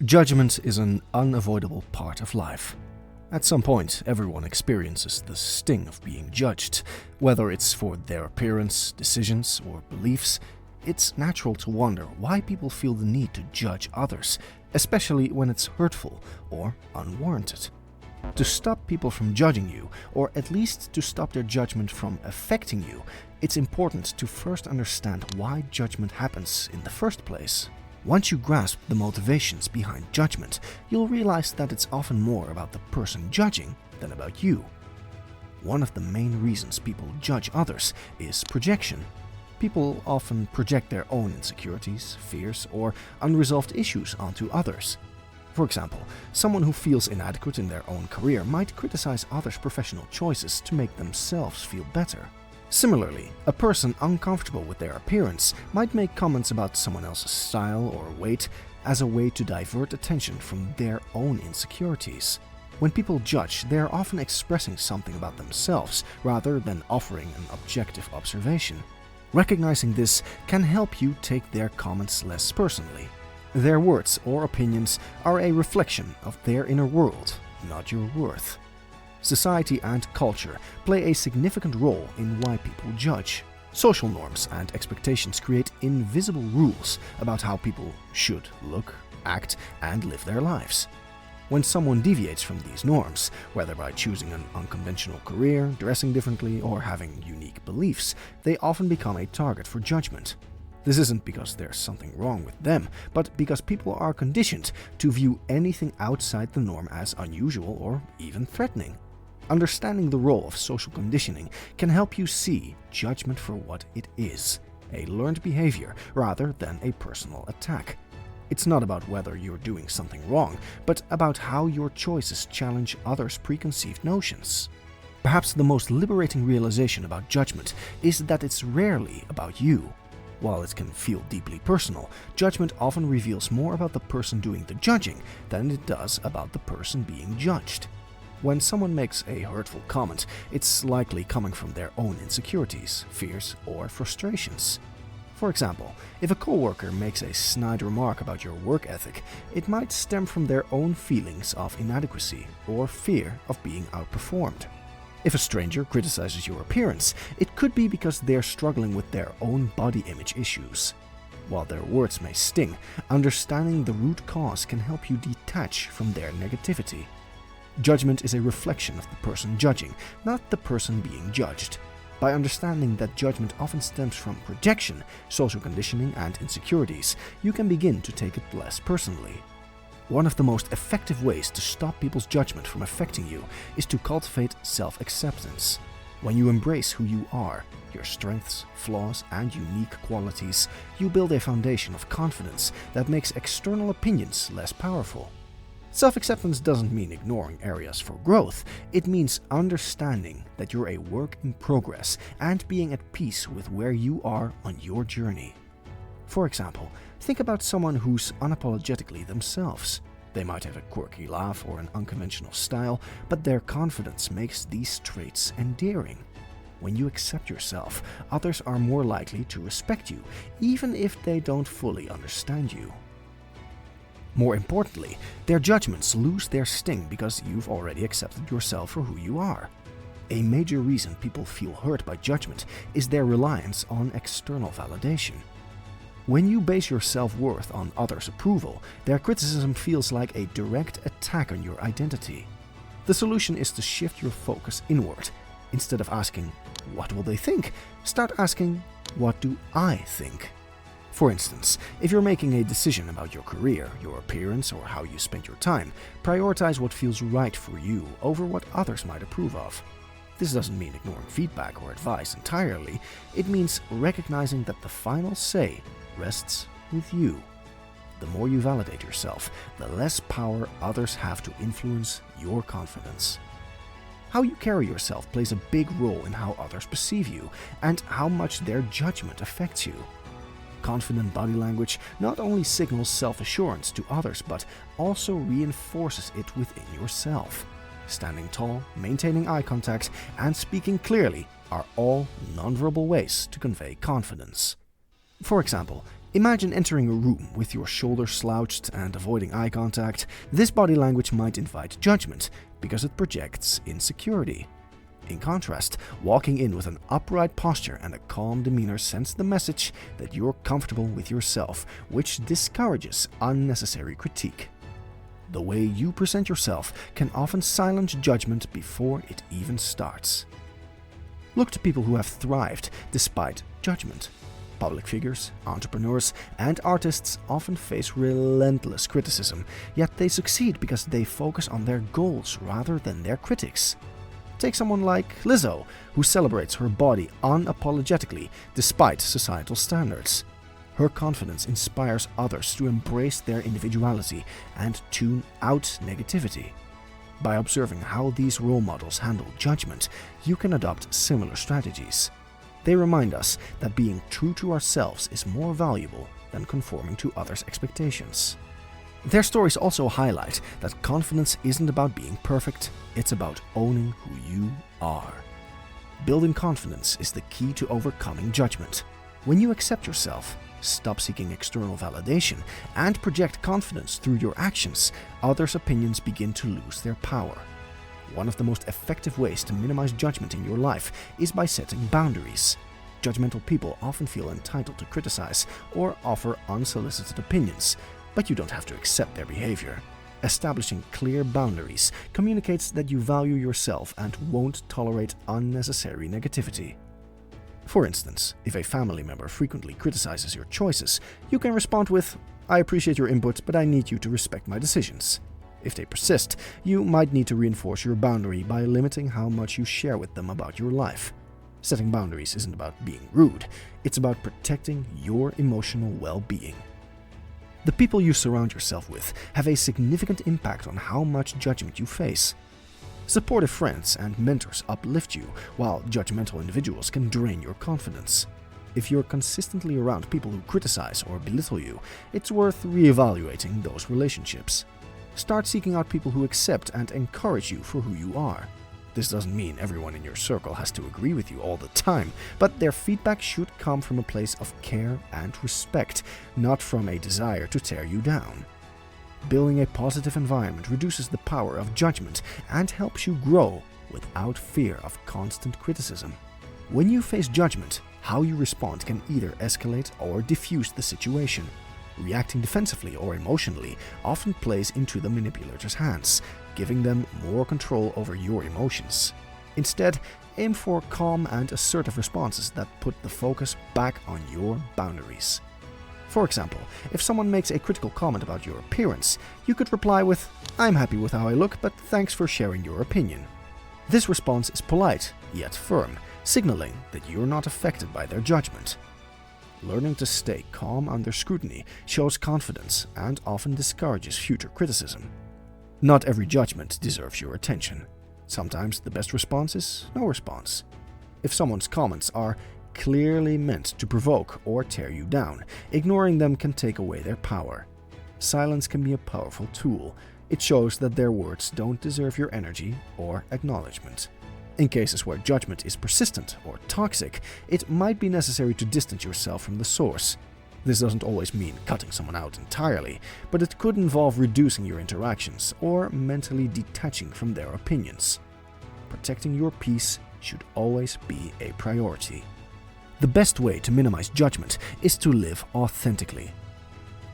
Judgment is an unavoidable part of life. At some point, everyone experiences the sting of being judged, whether it's for their appearance, decisions, or beliefs. It's natural to wonder why people feel the need to judge others, especially when it's hurtful or unwarranted. To stop people from judging you, or at least to stop their judgment from affecting you, it's important to first understand why judgment happens in the first place. Once you grasp the motivations behind judgment, you'll realize that it's often more about the person judging than about you. One of the main reasons people judge others is projection. People often project their own insecurities, fears, or unresolved issues onto others. For example, someone who feels inadequate in their own career might criticize others' professional choices to make themselves feel better. Similarly, a person uncomfortable with their appearance might make comments about someone else's style or weight as a way to divert attention from their own insecurities. When people judge, they are often expressing something about themselves rather than offering an objective observation. Recognizing this can help you take their comments less personally. Their words or opinions are a reflection of their inner world, not your worth. Society and culture play a significant role in why people judge. Social norms and expectations create invisible rules about how people should look, act, and live their lives. When someone deviates from these norms, whether by choosing an unconventional career, dressing differently, or having unique beliefs, they often become a target for judgment. This isn't because there's something wrong with them, but because people are conditioned to view anything outside the norm as unusual or even threatening. Understanding the role of social conditioning can help you see judgment for what it is, a learned behavior rather than a personal attack. It's not about whether you're doing something wrong, but about how your choices challenge others' preconceived notions. Perhaps the most liberating realization about judgment is that it's rarely about you. While it can feel deeply personal, judgment often reveals more about the person doing the judging than it does about the person being judged. When someone makes a hurtful comment, it's likely coming from their own insecurities, fears, or frustrations. For example, if a coworker makes a snide remark about your work ethic, it might stem from their own feelings of inadequacy or fear of being outperformed. If a stranger criticizes your appearance, it could be because they're struggling with their own body image issues. While their words may sting, understanding the root cause can help you detach from their negativity. Judgment is a reflection of the person judging, not the person being judged. By understanding that judgment often stems from projection, social conditioning, and insecurities, you can begin to take it less personally. One of the most effective ways to stop people's judgment from affecting you is to cultivate self-acceptance. When you embrace who you are, your strengths, flaws, and unique qualities, you build a foundation of confidence that makes external opinions less powerful. Self-acceptance doesn't mean ignoring areas for growth. It means understanding that you're a work in progress and being at peace with where you are on your journey. For example, think about someone who's unapologetically themselves. They might have a quirky laugh or an unconventional style, but their confidence makes these traits endearing. When you accept yourself, others are more likely to respect you, even if they don't fully understand you. More importantly, their judgments lose their sting because you've already accepted yourself for who you are. A major reason people feel hurt by judgment is their reliance on external validation. When you base your self-worth on others' approval, their criticism feels like a direct attack on your identity. The solution is to shift your focus inward. Instead of asking, "What will they think?" start asking, "What do I think?" For instance, if you're making a decision about your career, your appearance, or how you spend your time, prioritize what feels right for you over what others might approve of. This doesn't mean ignoring feedback or advice entirely. It means recognizing that the final say rests with you. The more you validate yourself, the less power others have to influence your confidence. How you carry yourself plays a big role in how others perceive you and how much their judgment affects you. Confident body language not only signals self-assurance to others, but also reinforces it within yourself. Standing tall, maintaining eye contact, and speaking clearly are all nonverbal ways to convey confidence. For example, Imagine entering a room with your shoulders slouched and avoiding eye contact. This body language might invite judgment because it projects insecurity. In contrast, walking in with an upright posture and a calm demeanor sends the message that you're comfortable with yourself, which discourages unnecessary critique. The way you present yourself can often silence judgment before it even starts. Look to people who have thrived despite judgment. Public figures, entrepreneurs, and artists often face relentless criticism, yet they succeed because they focus on their goals rather than their critics. Take someone like Lizzo, who celebrates her body unapologetically despite societal standards. Her confidence inspires others to embrace their individuality and tune out negativity. By observing how these role models handle judgment, you can adopt similar strategies. They remind us that being true to ourselves is more valuable than conforming to others' expectations. Their stories also highlight that confidence isn't about being perfect, it's about owning who you are. Building confidence is the key to overcoming judgment. When you accept yourself, stop seeking external validation, and project confidence through your actions, others' opinions begin to lose their power. One of the most effective ways to minimize judgment in your life is by setting boundaries. Judgmental people often feel entitled to criticize or offer unsolicited opinions, but you don't have to accept their behavior. Establishing clear boundaries communicates that you value yourself and won't tolerate unnecessary negativity. For instance, if a family member frequently criticizes your choices, you can respond with, "I appreciate your input, but I need you to respect my decisions." If they persist, you might need to reinforce your boundary by limiting how much you share with them about your life. Setting boundaries isn't about being rude, it's about protecting your emotional well-being. The people you surround yourself with have a significant impact on how much judgment you face. Supportive friends and mentors uplift you, while judgmental individuals can drain your confidence. If you're consistently around people who criticize or belittle you, it's worth reevaluating those relationships. Start seeking out people who accept and encourage you for who you are. This doesn't mean everyone in your circle has to agree with you all the time, but their feedback should come from a place of care and respect, not from a desire to tear you down. Building a positive environment reduces the power of judgment and helps you grow without fear of constant criticism. When you face judgment, how you respond can either escalate or diffuse the situation. Reacting defensively or emotionally often plays into the manipulator's hands, giving them more control over your emotions. Instead, aim for calm and assertive responses that put the focus back on your boundaries. For example, if someone makes a critical comment about your appearance, you could reply with, "I'm happy with how I look, but thanks for sharing your opinion." This response is polite, yet firm, signaling that you're not affected by their judgment. Learning to stay calm under scrutiny shows confidence and often discourages future criticism. Not every judgment deserves your attention. Sometimes the best response is no response. If someone's comments are clearly meant to provoke or tear you down, ignoring them can take away their power. Silence can be a powerful tool. It shows that their words don't deserve your energy or acknowledgement. In cases where judgment is persistent or toxic, it might be necessary to distance yourself from the source. This doesn't always mean cutting someone out entirely, but it could involve reducing your interactions or mentally detaching from their opinions. Protecting your peace should always be a priority. The best way to minimize judgment is to live authentically.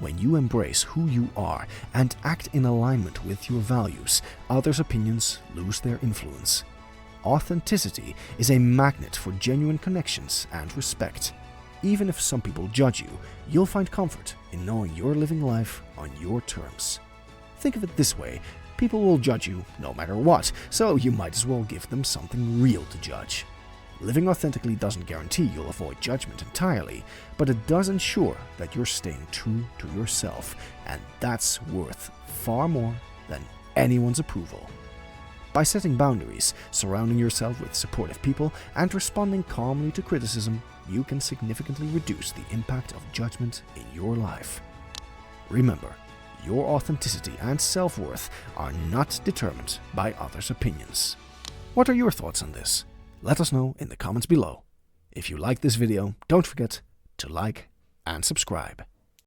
When you embrace who you are and act in alignment with your values, others' opinions lose their influence. Authenticity is a magnet for genuine connections and respect. Even if some people judge you, you'll find comfort in knowing you're living life on your terms. Think of it this way, people will judge you no matter what, so you might as well give them something real to judge. Living authentically doesn't guarantee you'll avoid judgment entirely, but it does ensure that you're staying true to yourself, and that's worth far more than anyone's approval. By setting boundaries, surrounding yourself with supportive people, and responding calmly to criticism, you can significantly reduce the impact of judgment in your life. Remember, your authenticity and self-worth are not determined by others' opinions. What are your thoughts on this? Let us know in the comments below. If you like this video, don't forget to like and subscribe.